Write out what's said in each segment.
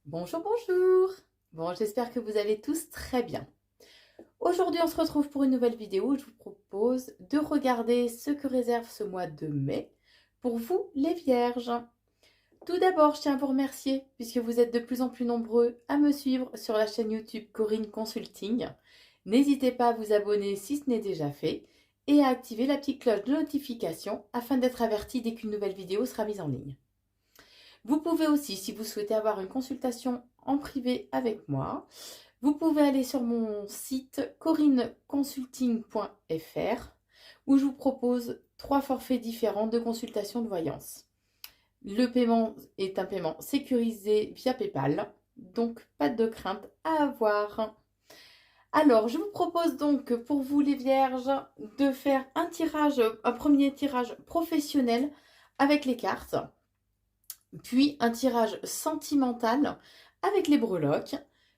Bonjour, bonjour. Bon, j'espère que vous allez tous très bien. Aujourd'hui, on se retrouve pour une nouvelle vidéo où je vous propose de regarder ce que réserve ce mois de mai pour vous, les vierges. Tout d'abord, je tiens à vous remercier puisque vous êtes de plus en plus nombreux à me suivre sur la chaîne YouTube Corinne Consulting. N'hésitez pas à vous abonner si ce n'est déjà fait et à activer la petite cloche de notification afin d'être averti dès qu'une nouvelle vidéo sera mise en ligne. Vous pouvez aussi, si vous souhaitez avoir une consultation en privé avec moi, vous pouvez aller sur mon site corinneconsulting.fr où je vous propose 3 forfaits différents de consultation de voyance. Le paiement est un paiement sécurisé via PayPal, donc pas de crainte à avoir. Alors, je vous propose donc pour vous les vierges de faire un premier tirage professionnel avec les cartes, puis un tirage sentimental avec les breloques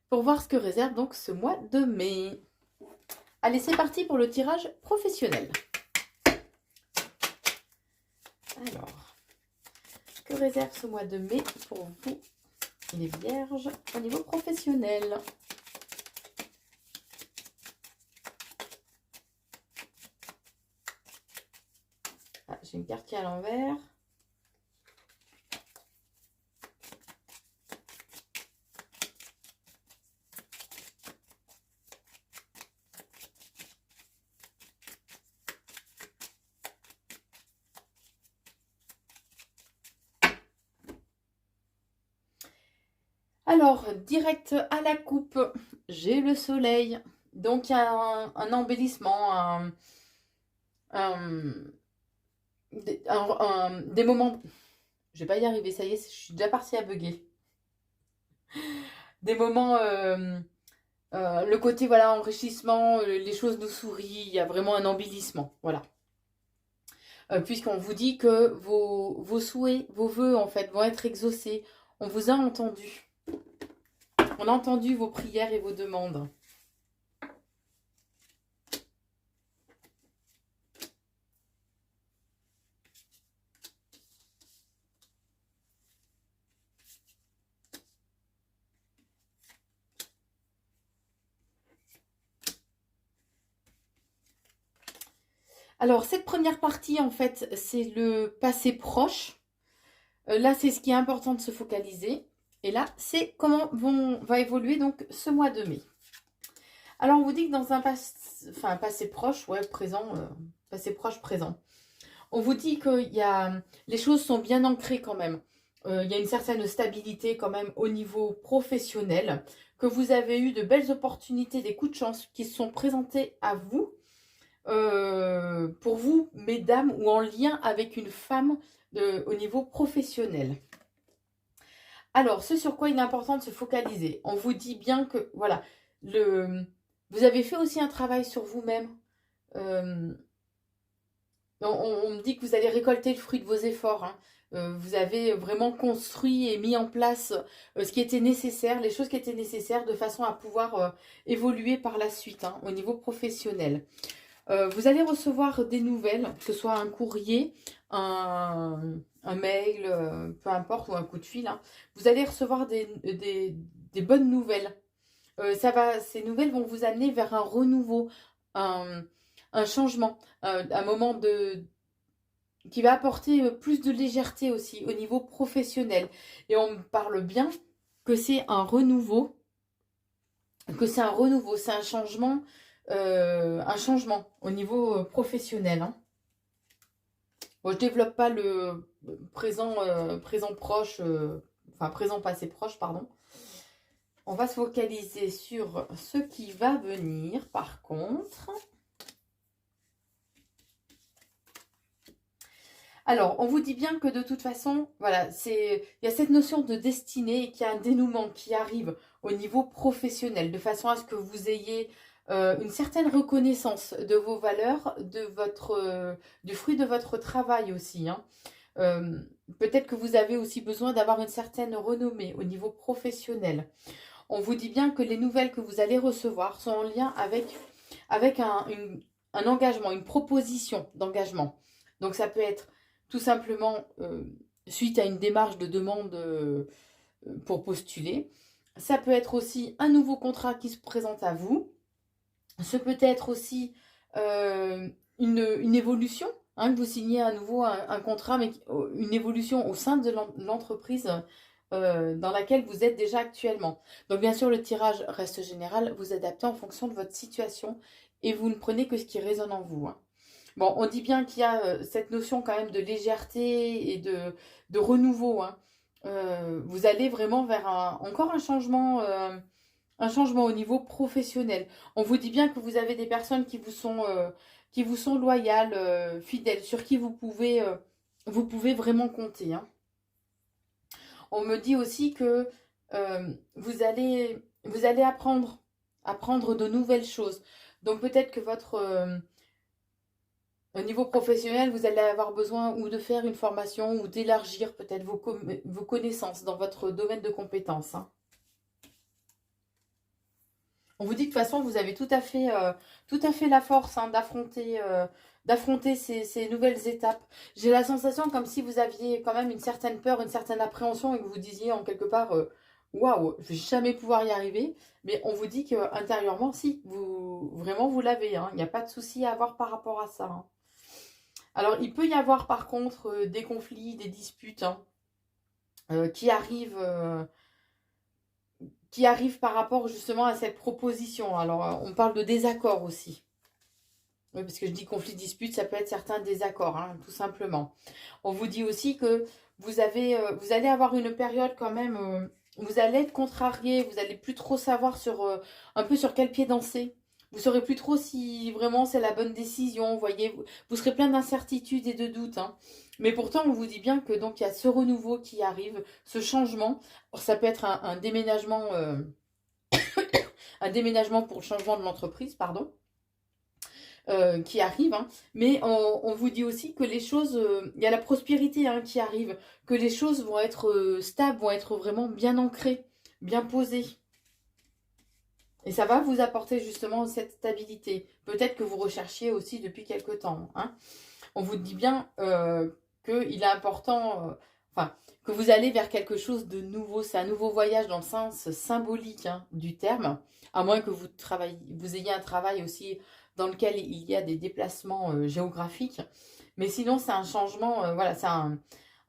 pour voir ce que réserve donc ce mois de mai. Allez, c'est parti pour le tirage professionnel. Alors, que réserve ce mois de mai pour vous, les vierges, au niveau professionnel? Ah, j'ai une carte à l'envers. Alors, direct à la coupe, j'ai le soleil. Donc, il y a un embellissement, des moments... Je vais pas y arriver, ça y est, je suis déjà partie à bugger. Des moments... le côté, voilà, enrichissement, les choses nous sourient, il y a vraiment un embellissement, voilà. Puisqu'on vous dit que vos souhaits, vos vœux, en fait, vont être exaucés. On vous a entendu. On a entendu vos prières et vos demandes. Alors, cette première partie, en fait, c'est le passé proche. Là, c'est ce qui est important de se focaliser. Et là, c'est comment va évoluer donc ce mois de mai. Alors, on vous dit que dans un passé proche, ouais, présent, passé proche, présent. On vous dit que les choses sont bien ancrées quand même. Il y a une certaine stabilité quand même au niveau professionnel, que vous avez eu de belles opportunités, des coups de chance qui se sont présentés à vous, pour vous, mesdames, ou en lien avec une femme au niveau professionnel. Alors, ce sur quoi il est important de se focaliser, on vous dit bien que, voilà, vous avez fait aussi un travail sur vous-même. Euh, on me dit que vous allez récolter le fruit de vos efforts, hein. Vous avez vraiment construit et mis en place ce qui était nécessaire, les choses qui étaient nécessaires de façon à pouvoir évoluer par la suite, hein, au niveau professionnel. Vous allez recevoir des nouvelles, que ce soit un courrier, un mail, peu importe, ou un coup de fil, hein. Vous allez recevoir des bonnes nouvelles. Ces nouvelles vont vous amener vers un renouveau, un changement, un moment qui va apporter plus de légèreté aussi au niveau professionnel. Et on me parle bien que c'est un renouveau, c'est un changement au niveau professionnel, hein. Bon, je développe pas le présent proche, enfin présent passé proche, pardon. On va se focaliser sur ce qui va venir, par contre. Alors, on vous dit bien que de toute façon, voilà, il y a cette notion de destinée et qu'il y a un dénouement qui arrive au niveau professionnel, de façon à ce que vous ayez une certaine reconnaissance de vos valeurs, du fruit de votre travail aussi, hein. Euh, Peut-être que vous avez aussi besoin d'avoir une certaine renommée au niveau professionnel. On vous dit bien que les nouvelles que vous allez recevoir sont en lien avec un engagement, une proposition d'engagement. Donc ça peut être tout simplement suite à une démarche de demande pour postuler. Ça peut être aussi un nouveau contrat qui se présente à vous. Ce peut être aussi une évolution, hein, que vous signez à nouveau un contrat, mais une évolution au sein de l'entreprise dans laquelle vous êtes déjà actuellement. Donc bien sûr, le tirage reste général, vous adaptez en fonction de votre situation et vous ne prenez que ce qui résonne en vous, hein. Bon, on dit bien qu'il y a cette notion quand même de légèreté et de renouveau, hein. Vous allez vraiment vers encore un changement au niveau professionnel. On vous dit bien que vous avez des personnes qui vous sont loyales, fidèles, sur qui vous pouvez vraiment compter, hein. On me dit aussi que vous allez apprendre de nouvelles choses. Donc peut-être que au niveau professionnel, vous allez avoir besoin ou de faire une formation ou d'élargir peut-être vos connaissances dans votre domaine de compétences, hein. On vous dit que de toute façon, vous avez tout à fait la force, hein, d'affronter ces nouvelles étapes. J'ai la sensation comme si vous aviez quand même une certaine peur, une certaine appréhension et que vous disiez en quelque part, waouh, je vais jamais pouvoir y arriver. Mais on vous dit que intérieurement, si, vraiment vous l'avez, hein. Il n'y a pas de souci à avoir par rapport à ça, hein. Alors, il peut y avoir par contre des conflits, des disputes, hein, qui arrivent. Qui arrive par rapport justement à cette proposition. Alors, on parle de désaccord aussi. Oui, parce que je dis conflit, dispute, ça peut être certains désaccords, hein, tout simplement. On vous dit aussi que vous allez avoir une période quand même, vous allez être contrarié, vous allez plus trop savoir un peu sur quel pied danser. Vous saurez plus trop si vraiment c'est la bonne décision, vous voyez. Vous serez plein d'incertitudes et de doutes, hein. Mais pourtant, on vous dit bien que donc il y a ce renouveau qui arrive, ce changement. Alors, ça peut être un déménagement pour le changement de l'entreprise, pardon, qui arrive, hein. Mais on vous dit aussi que les choses, il y a la prospérité, hein, qui arrive, que les choses vont être stables, vont être vraiment bien ancrées, bien posées. Et ça va vous apporter justement cette stabilité. Peut-être que vous recherchiez aussi depuis quelque temps, hein. On vous dit bien qu'il est important, enfin, que vous allez vers quelque chose de nouveau. C'est un nouveau voyage dans le sens symbolique, hein, du terme. À moins que vous ayez un travail aussi dans lequel il y a des déplacements géographiques. Mais sinon, c'est un changement, voilà, c'est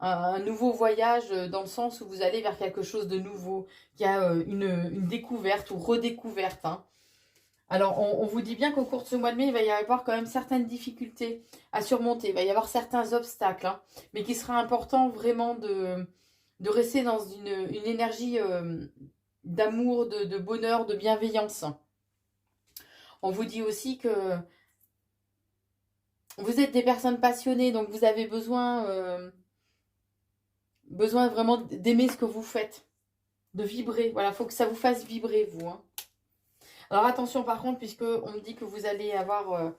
un nouveau voyage dans le sens où vous allez vers quelque chose de nouveau. Il y a une découverte ou redécouverte, hein. Alors, on vous dit bien qu'au cours de ce mois de mai, il va y avoir quand même certaines difficultés à surmonter. Il va y avoir certains obstacles, hein, mais qu'il sera important vraiment de rester dans une énergie d'amour, de bonheur, de bienveillance. On vous dit aussi que vous êtes des personnes passionnées, donc vous avez besoin vraiment d'aimer ce que vous faites, de vibrer. Voilà, il faut que ça vous fasse vibrer, vous, hein. Alors attention par contre, puisque on me dit que vous allez avoir,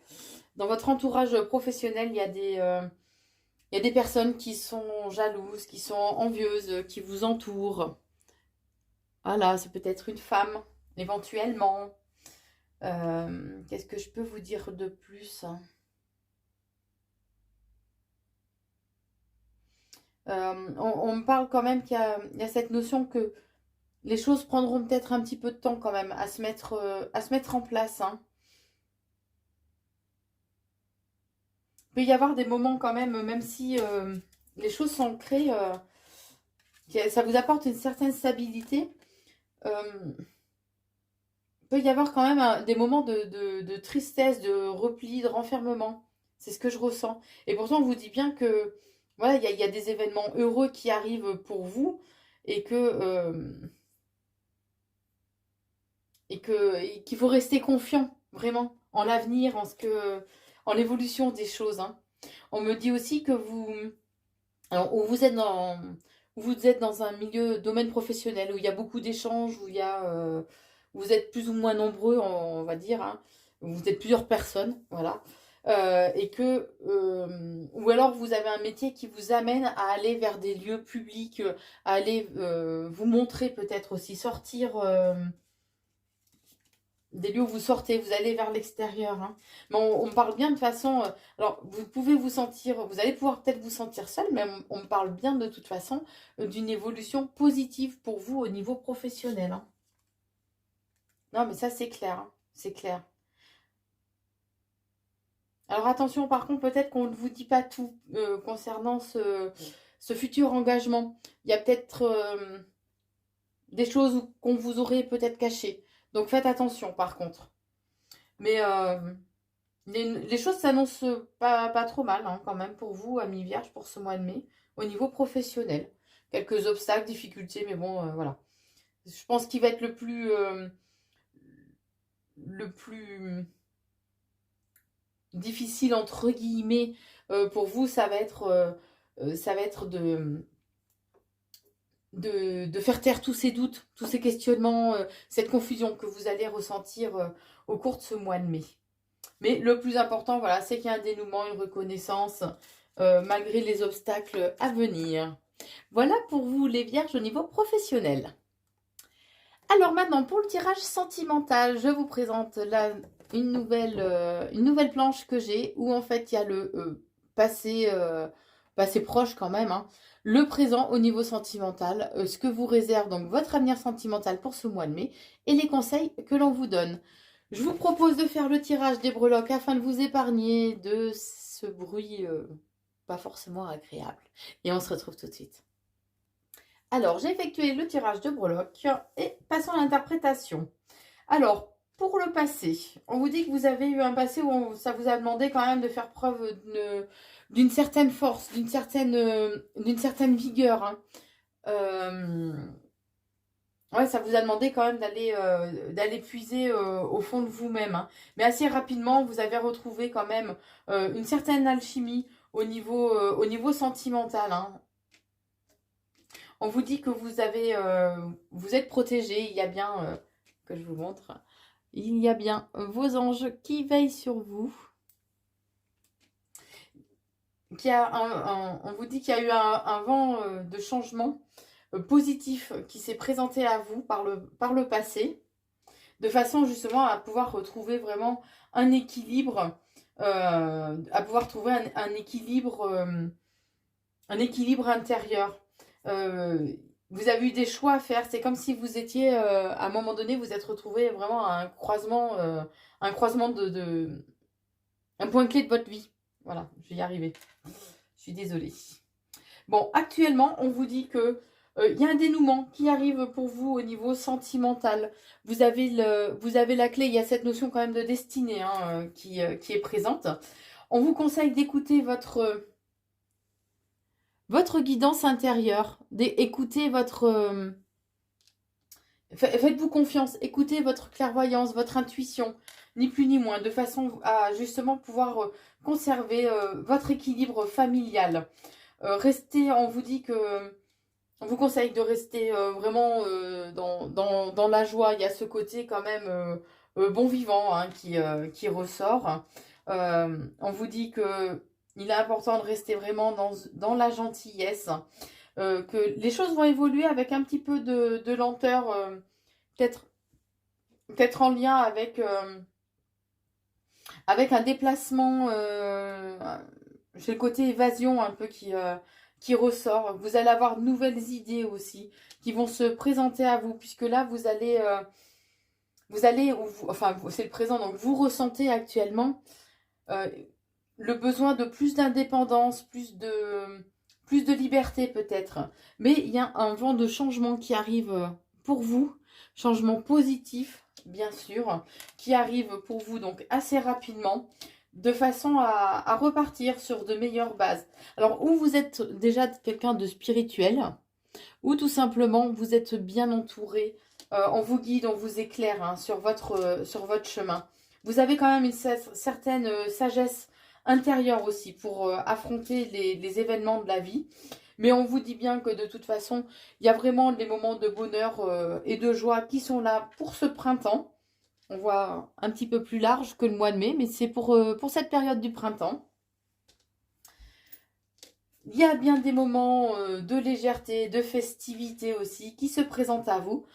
dans votre entourage professionnel, il y a des personnes qui sont jalouses, qui sont envieuses, qui vous entourent. Voilà, c'est peut-être une femme, éventuellement. Qu'est-ce que je peux vous dire de plus, hein? On me parle quand même il y a cette notion que les choses prendront peut-être un petit peu de temps quand même à se mettre en place, hein. Il peut y avoir des moments quand même, même si les choses sont ancrées, ça vous apporte une certaine stabilité. Il peut y avoir quand même des moments de tristesse, de repli, de renfermement. C'est ce que je ressens. Et pourtant, on vous dit bien que voilà, il y a des événements heureux qui arrivent pour vous et et qu'il faut rester confiant vraiment en l'avenir, en l'évolution des choses, hein. On me dit aussi que alors, où vous êtes dans un domaine professionnel, où il y a beaucoup d'échanges, où vous êtes plus ou moins nombreux, on va dire, hein, où vous êtes plusieurs personnes, voilà. Ou alors vous avez un métier qui vous amène à aller vers des lieux publics, à aller vous montrer peut-être aussi, sortir, des lieux où vous sortez, vous allez vers l'extérieur. Hein. Mais on parle bien de façon... alors, vous pouvez vous sentir... Vous allez pouvoir peut-être vous sentir seul, mais on parle bien de toute façon d'une évolution positive pour vous au niveau professionnel. Hein. Non, mais ça, c'est clair. Hein. C'est clair. Alors, attention, par contre, peut-être qu'on ne vous dit pas tout concernant ce futur engagement. Il y a peut-être des choses qu'on vous aurait peut-être cachées. Donc, faites attention, par contre. Mais les choses s'annoncent pas trop mal hein, quand même pour vous, amis vierges, pour ce mois de mai, au niveau professionnel. Quelques obstacles, difficultés, mais bon, voilà. Je pense qu'il va être le plus difficile, entre guillemets, pour vous, ça va être de faire taire tous ces doutes, tous ces questionnements, cette confusion que vous allez ressentir au cours de ce mois de mai. Mais le plus important, voilà, c'est qu'il y a un dénouement, une reconnaissance, malgré les obstacles à venir. Voilà pour vous, les vierges, au niveau professionnel. Alors maintenant, pour le tirage sentimental, je vous présente une nouvelle planche que j'ai, où en fait, il y a le passé proche quand même, hein, le présent au niveau sentimental, ce que vous réserve donc votre avenir sentimental pour ce mois de mai, et les conseils que l'on vous donne. Je vous propose de faire le tirage des breloques afin de vous épargner de ce bruit pas forcément agréable. Et on se retrouve tout de suite. Alors, j'ai effectué le tirage de breloques et passons à l'interprétation. Alors, pour le passé, on vous dit que vous avez eu un passé où ça vous a demandé quand même de faire preuve d'une certaine force, d'une certaine vigueur. Hein. Ouais, ça vous a demandé quand même d'aller puiser au fond de vous-même. Hein. Mais assez rapidement, vous avez retrouvé quand même une certaine alchimie au niveau sentimental. Hein. On vous dit que vous êtes protégé. Il y a bien, que je vous montre, il y a bien vos anges qui veillent sur vous. On vous dit qu'il y a eu un vent de changement positif qui s'est présenté à vous par le passé, de façon justement à pouvoir retrouver vraiment un équilibre, à pouvoir trouver un équilibre intérieur. Vous avez eu des choix à faire, c'est comme si vous étiez, à un moment donné, vous êtes retrouvé vraiment à un croisement un point clé de votre vie. Voilà, je vais y arriver. Je suis désolée. Bon, actuellement, on vous dit que il y a un dénouement qui arrive pour vous au niveau sentimental. Vous avez la clé, il y a cette notion quand même de destinée hein, qui est présente. On vous conseille d'écouter votre guidance intérieure. Écoutez faites-vous confiance, écoutez votre clairvoyance, votre intuition, ni plus ni moins, de façon à justement pouvoir conserver votre équilibre familial. On vous dit que on vous conseille de rester vraiment dans la joie. Il y a ce côté quand même bon vivant hein, qui ressort. On vous dit que il est important de rester vraiment dans la gentillesse. Que les choses vont évoluer avec un petit peu de lenteur, peut-être en lien avec un déplacement, j'ai le côté évasion un peu qui ressort. Vous allez avoir de nouvelles idées aussi qui vont se présenter à vous, puisque là, enfin, c'est le présent, donc vous ressentez actuellement le besoin de plus d'indépendance, plus de liberté peut-être. Mais il y a un vent de changement qui arrive pour vous, changement positif, bien sûr, qui arrive pour vous donc assez rapidement, de façon à repartir sur de meilleures bases. Alors, ou vous êtes déjà quelqu'un de spirituel, ou tout simplement vous êtes bien entouré, on vous guide, on vous éclaire hein, sur votre chemin. Vous avez quand même une certaine sagesse intérieure aussi pour affronter les événements de la vie. Mais on vous dit bien que de toute façon, il y a vraiment des moments de bonheur et de joie qui sont là pour ce printemps. On voit un petit peu plus large que le mois de mai, mais c'est pour cette période du printemps. Il y a bien des moments de légèreté, de festivité aussi qui se présentent à vous.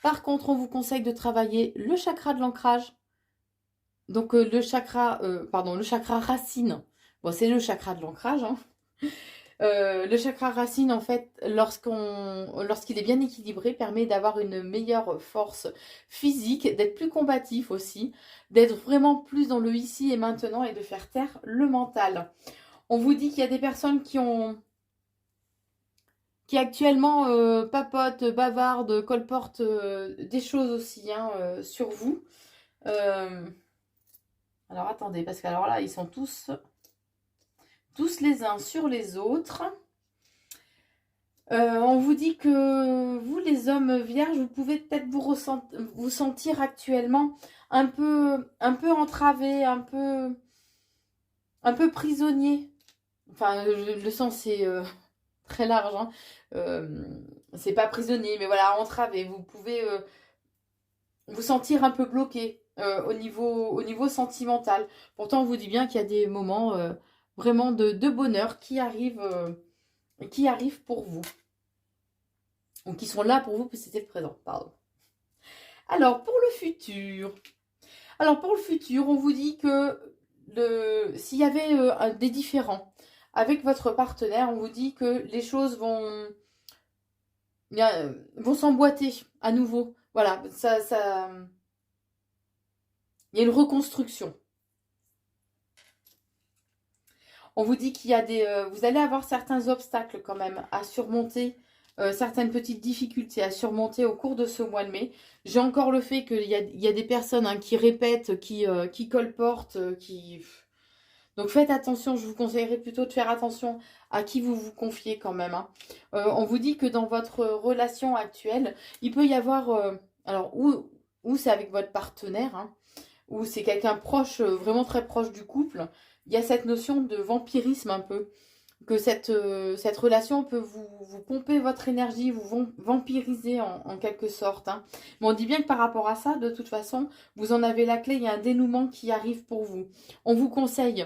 Par contre, on vous conseille de travailler le chakra de l'ancrage. Donc le chakra racine. Bon, c'est le chakra de l'ancrage, hein. Le chakra racine, en fait, lorsqu'il est bien équilibré, permet d'avoir une meilleure force physique, d'être plus combatif aussi, d'être vraiment plus dans le ici et maintenant et de faire taire le mental. On vous dit qu'il y a des personnes qui actuellement papotent, bavardent, colportent des choses aussi hein, sur vous. Alors attendez, parce que alors là, ils sont tous les uns sur les autres. On vous dit que vous, les hommes vierges, vous pouvez peut-être vous sentir actuellement un peu entravé, un peu prisonnier. Enfin, le sens est très large. Hein. C'est pas prisonnier, mais voilà, entravé. Vous pouvez vous sentir un peu bloqué au niveau sentimental. Pourtant, on vous dit bien qu'il y a des moments vraiment de bonheur qui arrivent pour vous. Ou qui sont là pour vous, parce que c'était le présent, pardon. Alors, pour le futur. On vous dit que s'il y avait des différends avec votre partenaire, on vous dit que les choses vont s'emboîter à nouveau. Voilà, il y a une reconstruction. On vous dit qu'il y a vous allez avoir certains obstacles quand même à surmonter, certaines petites difficultés à surmonter au cours de ce mois de mai. J'ai encore le fait qu'il y a des personnes hein, qui répètent, qui colportent, Donc faites attention, je vous conseillerais plutôt de faire attention à qui vous vous confiez quand même. Hein. On vous dit que dans votre relation actuelle, il peut y avoir... alors, ou c'est avec votre partenaire, hein, ou c'est quelqu'un proche, vraiment très proche du couple, il y a cette notion de vampirisme un peu. Que cette relation peut vous pomper votre énergie, vous vampiriser en quelque sorte. Hein. Mais on dit bien que par rapport à ça, de toute façon, vous en avez la clé, il y a un dénouement qui arrive pour vous. On vous conseille,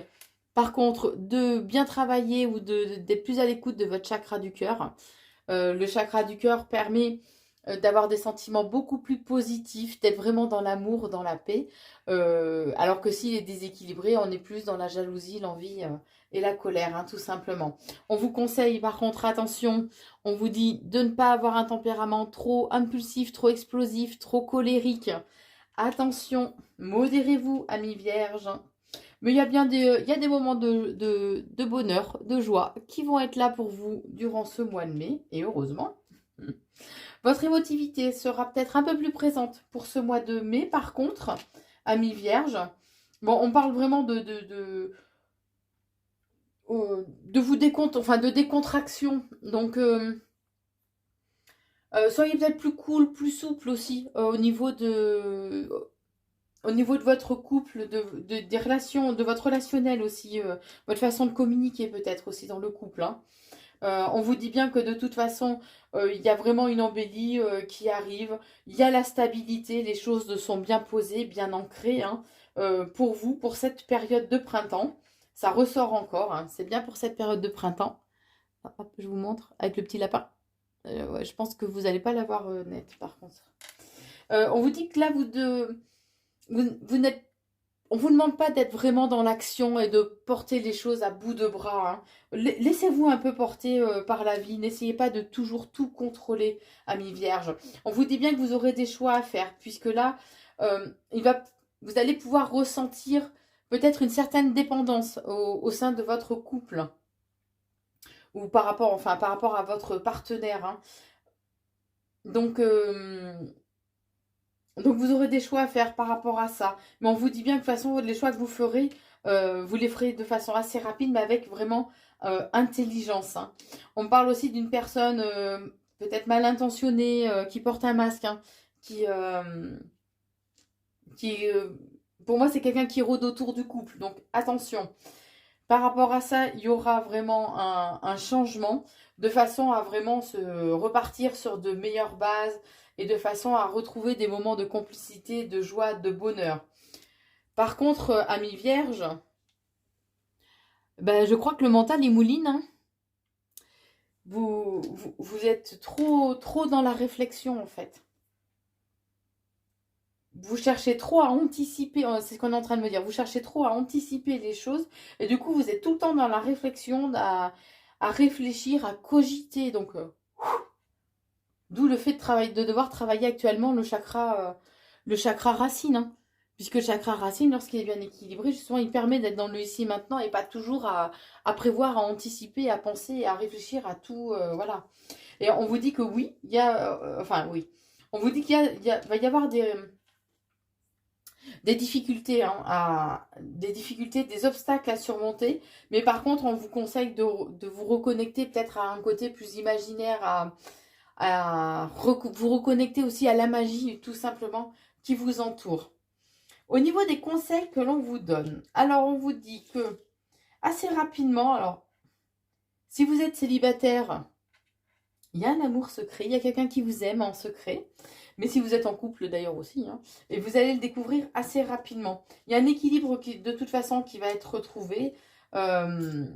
par contre, de bien travailler ou d'être plus à l'écoute de votre chakra du cœur. Le chakra du cœur permet d'avoir des sentiments beaucoup plus positifs, d'être vraiment dans l'amour, dans la paix. Alors que s'il est déséquilibré, on est plus dans la jalousie, l'envie et la colère, hein, tout simplement. On vous conseille par contre, attention, on vous dit de ne pas avoir un tempérament trop impulsif, trop explosif, trop colérique. Attention, modérez-vous, amis vierges. Mais il y a bien des moments de bonheur, de joie qui vont être là pour vous durant ce mois de mai, et heureusement. Votre émotivité sera peut-être un peu plus présente pour ce mois de mai, par contre, amis vierges. Bon, on parle vraiment de de décontraction. Donc, soyez peut-être plus cool, plus souple aussi au niveau de votre couple, des relations, de votre relationnel aussi, votre façon de communiquer peut-être aussi dans le couple. Hein. On vous dit bien que de toute façon, il y a vraiment une embellie qui arrive. Il y a la stabilité, les choses sont bien posées, bien ancrées hein, pour vous, pour cette période de printemps. Ça ressort encore, hein, c'est bien pour cette période de printemps. Ah, hop, je vous montre avec le petit lapin. Ouais, je pense que vous n'allez pas l'avoir net par contre. On vous dit que là, vous n'êtes on ne vous demande pas d'être vraiment dans l'action et de porter les choses à bout de bras. Hein. Laissez-vous un peu porter par la vie. N'essayez pas de toujours tout contrôler, amis vierges. On vous dit bien que vous aurez des choix à faire, puisque là, vous allez pouvoir ressentir peut-être une certaine dépendance au sein de votre couple. Ou par rapport à votre partenaire. Hein. Donc, vous aurez des choix à faire par rapport à ça. Mais on vous dit bien que de toute façon, les choix que vous ferez, vous les ferez de façon assez rapide, mais avec vraiment intelligence. Hein. On parle aussi d'une personne peut-être mal intentionnée, qui porte un masque, hein, pour moi, c'est quelqu'un qui rôde autour du couple. Donc attention. Par rapport à ça, il y aura vraiment un changement de façon à vraiment se repartir sur de meilleures bases et de façon à retrouver des moments de complicité, de joie, de bonheur. Par contre, amis vierges, ben, je crois que le mental, il mouline. Hein. Vous êtes trop dans la réflexion, en fait. vous cherchez trop à anticiper, c'est ce qu'on est en train de me dire, vous cherchez trop à anticiper les choses, et du coup, vous êtes tout le temps dans la réflexion, à réfléchir, à cogiter, donc, d'où le fait de devoir travailler actuellement le chakra racine, hein. Puisque le chakra racine, lorsqu'il est bien équilibré, justement, il permet d'être dans le ici et maintenant et pas toujours à prévoir, à anticiper, à penser, à réfléchir à tout, voilà. Et on vous dit que oui, il y a, enfin oui, on vous dit va y avoir des difficultés, hein, des difficultés, des obstacles à surmonter, mais par contre, on vous conseille de vous reconnecter peut-être à un côté plus imaginaire, vous reconnecter aussi à la magie, tout simplement, qui vous entoure. Au niveau des conseils que l'on vous donne, alors on vous dit que assez rapidement, alors si vous êtes célibataire, il y a un amour secret, il y a quelqu'un qui vous aime en secret, mais si vous êtes en couple d'ailleurs aussi, hein, et vous allez le découvrir assez rapidement. Il y a un équilibre de toute façon qui va être retrouvé, un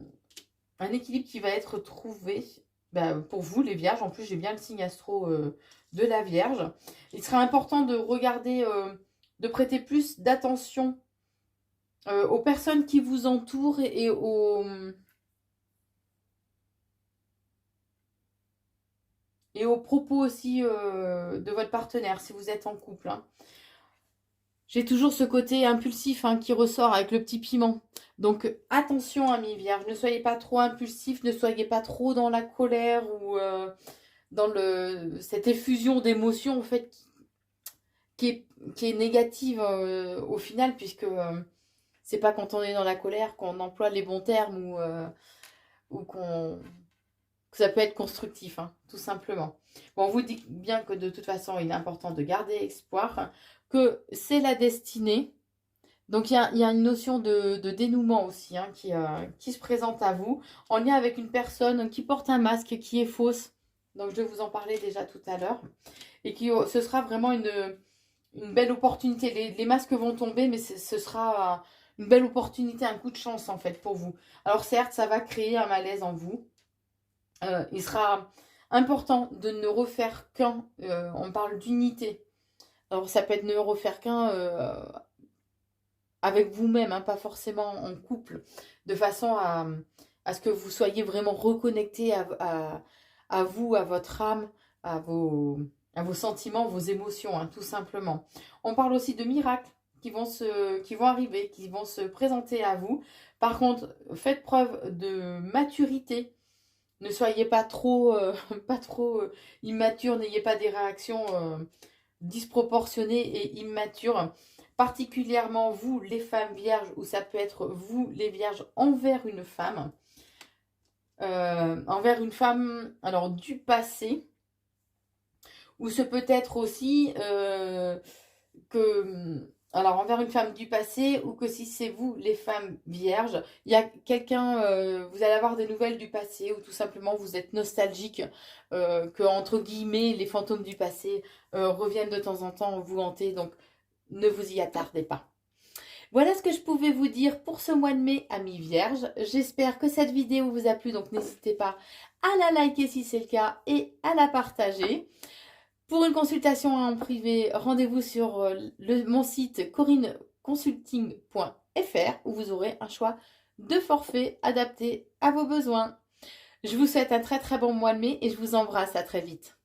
équilibre qui va être trouvé pour vous les vierges. En plus j'ai bien le signe astro de la Vierge. Il sera important de regarder, de prêter plus d'attention aux personnes qui vous entourent et aux propos aussi de votre partenaire si vous êtes en couple, hein. J'ai toujours ce côté impulsif, hein, qui ressort avec le petit piment. Donc attention amis vierges, ne soyez pas trop impulsifs, ne soyez pas trop dans la colère ou dans cette effusion d'émotions en fait qui est négative au final, puisque c'est pas quand on est dans la colère qu'on emploie les bons termes ou que ça peut être constructif, hein, tout simplement. Bon, on vous dit bien que de toute façon, il est important de garder espoir, que c'est la destinée. Donc, il y a une notion de dénouement aussi, hein, qui se présente à vous, en lien avec une personne qui porte un masque qui est fausse. Donc, je vais vous en parler déjà tout à l'heure. Et ce sera vraiment une belle opportunité. Les masques vont tomber, mais ce sera une belle opportunité, un coup de chance en fait pour vous. Alors certes, ça va créer un malaise en vous. Il sera important de ne refaire qu'un. On parle d'unité. Alors ça peut être ne refaire qu'un avec vous-même, hein, pas forcément en couple, de façon à ce que vous soyez vraiment reconnecté à vous, à votre âme, à vos sentiments, vos émotions, hein, tout simplement. On parle aussi de miracles qui vont arriver, qui vont se présenter à vous. Par contre, faites preuve de maturité. Ne soyez pas trop, pas trop immature, n'ayez pas des réactions disproportionnées et immatures. Particulièrement vous, les femmes vierges, ou ça peut être vous, les vierges, envers une femme. Alors du passé. Ou ce peut être aussi alors envers une femme du passé, ou que si c'est vous, les femmes vierges, il y a quelqu'un, vous allez avoir des nouvelles du passé, ou tout simplement vous êtes nostalgique, que entre guillemets, les fantômes du passé reviennent de temps en temps vous hanter, donc ne vous y attardez pas. Voilà ce que je pouvais vous dire pour ce mois de mai, amis vierges. J'espère que cette vidéo vous a plu, donc n'hésitez pas à la liker si c'est le cas et à la partager. Pour une consultation en privé, rendez-vous sur mon site corineconsulting.fr où vous aurez un choix de forfait adapté à vos besoins. Je vous souhaite un très très bon mois de mai et je vous embrasse, à très vite.